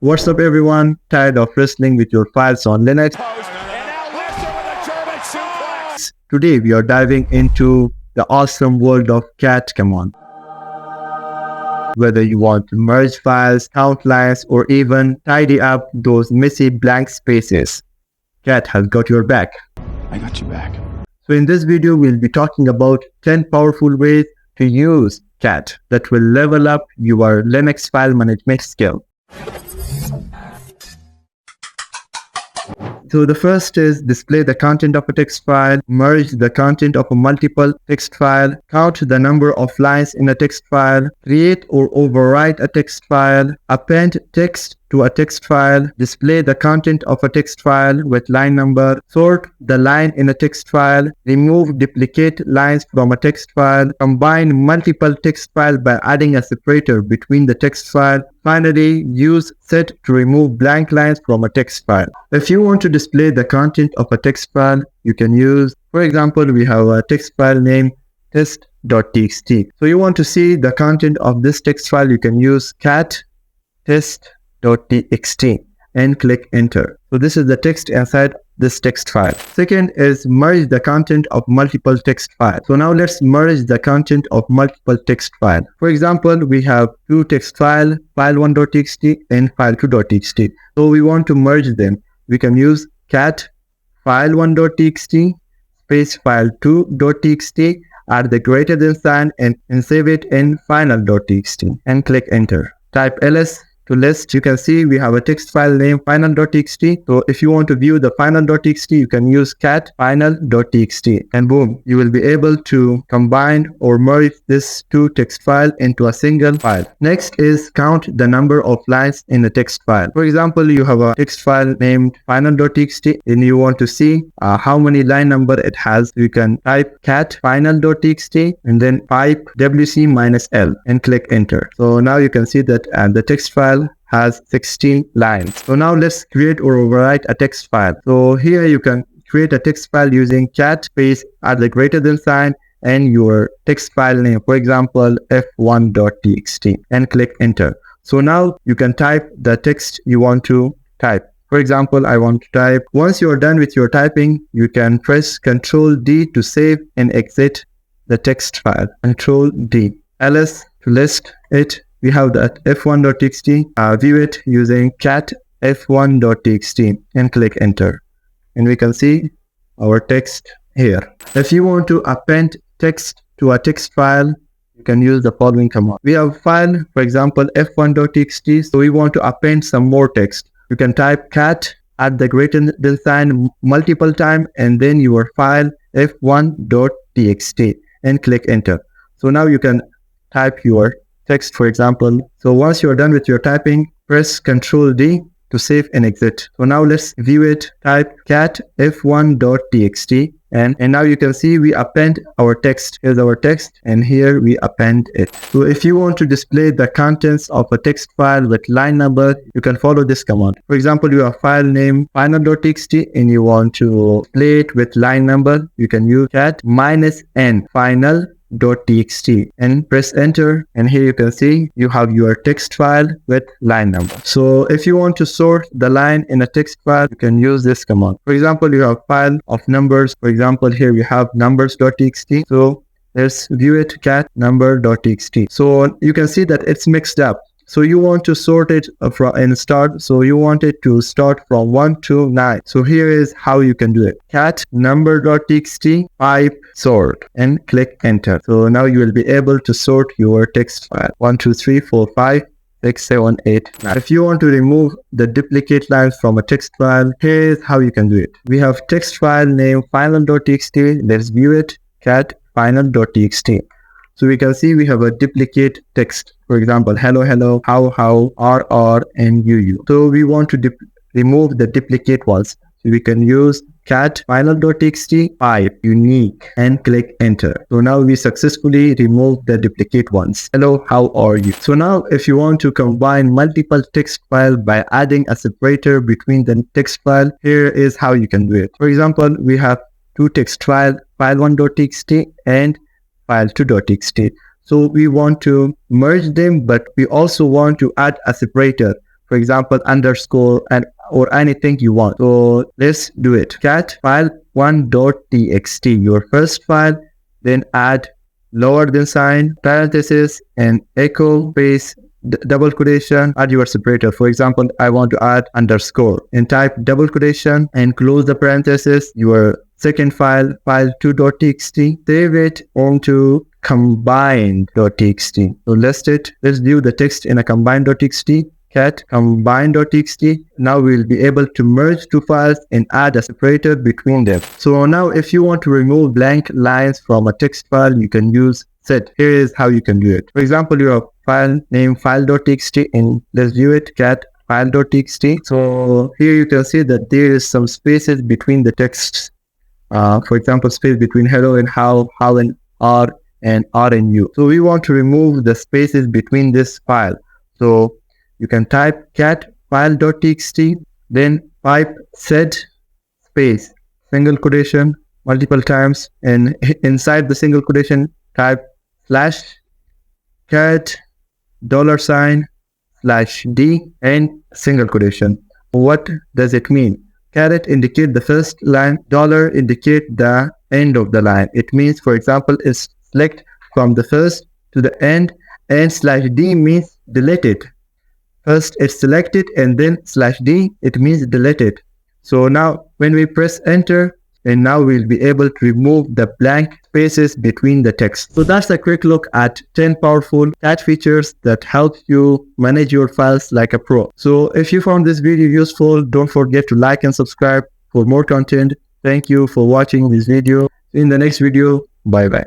What's up everyone? Tired of wrestling with your files on Linux? Today we are diving into the awesome world of cat command. Whether you want to merge files, count lines, or even tidy up those messy blank spaces, cat has got your back. I got you back. So in this video we'll be talking about 10 powerful ways to use cat that will level up your Linux file management skill. So the first is display the content of a text file, merge the content of a multiple text file, count the number of lines in a text file, create or overwrite a text file, append text to a text file, display the content of a text file with line number, sort the line in a text file, remove duplicate lines from a text file, combine multiple text files by adding a separator between the text file. Finally, use set to remove blank lines from a text file. If you want to display the content of a text file, you can use, for example, we have a text file named test.txt. So you want to see the content of this text file, you can use cat test.txt and click enter. So this is the text inside this text file. Second is merge the content of multiple text files. So now let's merge the content of multiple text files. For example, we have two text files, file1.txt and file2.txt. So we want to merge them. We can use cat file1.txt space file2.txt, add the greater than sign and save it in final.txt and click enter. Type ls to list. You can see we have a text file named final.txt. So if you want to view the final.txt, you can use cat final.txt and boom, you will be able to combine or merge this two text file into a single file. Next is count the number of lines in the text file. For example, you have a text file named final.txt and you want to see how many line number it has. You can type cat final.txt and then pipe wc minus l and click enter. So now you can see that the text file has 16 lines. So now let's create or overwrite a text file. So here you can create a text file using cat space add the greater than sign and your text file name, for example f1.txt, and click enter. So now you can type the text you want to type. For example, I want to type. Once you are done with your typing, you can press Ctrl D to save and exit the text file. Ctrl D. ls to list it. We have that f1.txt, view it using cat f1.txt and click enter. And we can see our text here. If you want to append text to a text file, you can use the following command. We have a file, for example, f1.txt. So we want to append some more text. You can type cat add the greater than sign multiple times and then your file f1.txt and click enter. So now you can type your text, for example. So once you're done with your typing, press Ctrl D to save and exit. So now let's view it. Type cat f1.txt and now you can see we append our text. Here's our text and here we append it. So if you want to display the contents of a text file with line number, you can follow this command. For example, you have file name final.txt and you want to display it with line number, you can use cat -n final.txt and press enter, and here you can see you have your text file with line number. So if you want to sort the line in a text file, you can use this command. For example, you have file of numbers. For example, here we have numbers.txt. So let's view it cat number.txt. So you can see that it's mixed up. So you want to sort it from and start. So you want it to start from 1 to 9. So here is how you can do it. Cat number.txt pipe sort and click enter. So now you will be able to sort your text file. 1, 2, 3, 4, 5, 6, 7, 8, 9. If you want to remove the duplicate lines from a text file, here's how you can do it. We have text file name final.txt. Let's view it. Cat final.txt. So we can see we have a duplicate text. For example, hello, hello, how, rr, and uu. So we want to remove the duplicate ones. So we can use cat final.txt pipe unique and click enter. So now we successfully removed the duplicate ones. Hello, how are you? So now if you want to combine multiple text files by adding a separator between the text file, here is how you can do it. For example, we have two text files, file1.txt and file2.txt. So we want to merge them, but we also want to add a separator for example, underscore and or anything you want. So let's do it. Cat file1.txt, your first file, then add lower than sign, parenthesis, and echo space, double quotation, add your separator. For example, I want to add underscore and type double quotation and close the parenthesis. Your second file, file2.txt, save it onto combined.txt. So let's view the text in a combined.txt. Cat combine.txt. Now we'll be able to merge two files and add a separator between them. So now if you want to remove blank lines from a text file, you can use set. Here is how you can do it. For example, your file name file.txt, and let's view it, cat file.txt. So here you can see that there is some spaces between the texts. For example, space between hello and how and R and U. So we want to remove the spaces between this file. So you can type cat file.txt, then pipe sed space, single quotation, multiple times, and inside the single quotation type slash cat $/D and single quotation. What does it mean? Caret indicate the first line, dollar indicate the end of the line. It means, for example, is select from the first to the end, and /D means deleted. First it's selected and then /D, it means deleted. So now when we press enter, and now we'll be able to remove the blank spaces between the text. So that's a quick look at 10 powerful cat features that help you manage your files like a pro. So if you found this video useful, don't forget to like and subscribe for more content. Thank you for watching this video. In the next video, bye bye.